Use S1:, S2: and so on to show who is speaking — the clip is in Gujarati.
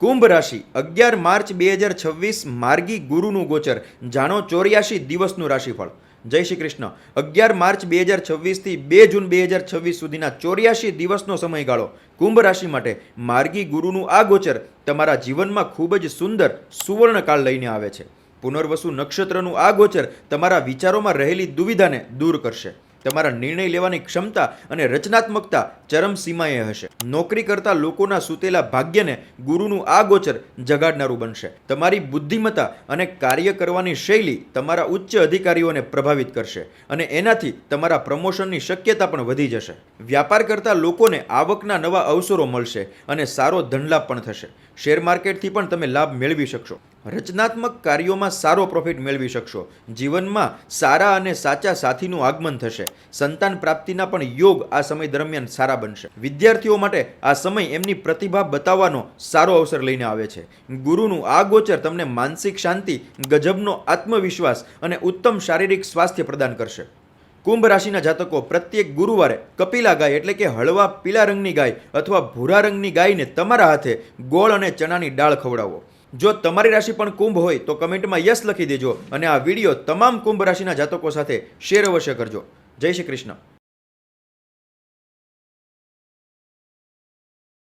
S1: કુંભ રાશિ 11 માર્ચ 2026 માર્ગી ગુરુનું ગોચર. જાણો 84 દિવસનું રાશિફળ. જય શ્રી કૃષ્ણ. 11 માર્ચ 2026 થી 2 જૂન 2026 સુધીના 84 દિવસનો સમયગાળો કુંભ રાશિ માટે માર્ગી ગુરુનું આ ગોચર તમારા જીવનમાં ખૂબ જ સુંદર સુવર્ણકાળ લઈને આવે છે. પુનર્વસુ નક્ષત્રનું આ ગોચર તમારા વિચારોમાં રહેલી દુવિધાને દૂર કરશે. તમારા નિર્ણય લેવાની ક્ષમતા અને રચનાત્મકતા ચરમસીમાએ હશે. નોકરી કરતા લોકોના સૂતેલા ભાગ્યને ગુરુનું આ ગોચર જગાડનારું બનશે. તમારી બુદ્ધિમત્તા અને કાર્ય કરવાની શૈલી તમારા ઉચ્ચ અધિકારીઓને પ્રભાવિત કરશે અને એનાથી તમારા પ્રમોશનની શક્યતા પણ વધી જશે. વ્યાપાર કરતા લોકોને આવકના નવા અવસરો મળશે અને સારો ધનલાભ પણ થશે. શેર માર્કેટથી પણ તમે લાભ મેળવી શકશો. રચનાત્મક કાર્યોમાં સારો પ્રોફિટ મેળવી શકશો. જીવનમાં સારા અને સાચા સાથીનું આગમન થશે. સંતાન પ્રાપ્તિના પણ યોગ આ સમય દરમિયાન સારા બનશે. વિદ્યાર્થીઓ માટે આ સમય એમની પ્રતિભા બતાવવાનો સારો અવસર લઈને આવે છે. ગુરુનું આ ગોચર તમને માનસિક શાંતિ, ગજબનો આત્મવિશ્વાસ અને ઉત્તમ શારીરિક સ્વાસ્થ્ય પ્રદાન કરશે. કુંભ રાશિના જાતકો પ્રત્યેક ગુરુવારે કપિલા ગાય એટલે કે હળવા પીળા રંગની ગાય અથવા ભૂરા રંગની ગાયને તમારા હાથે ગોળ અને ચણાની દાળ ખવડાવો. જો તમારી રાશિ પણ કુંભ હોય તો કમેન્ટમાં યસ લખી દેજો અને આ વિડીયો તમામ કુંભ રાશિના જાતકો સાથે શેર અવશ્ય કરજો. જય શ્રી કૃષ્ણ.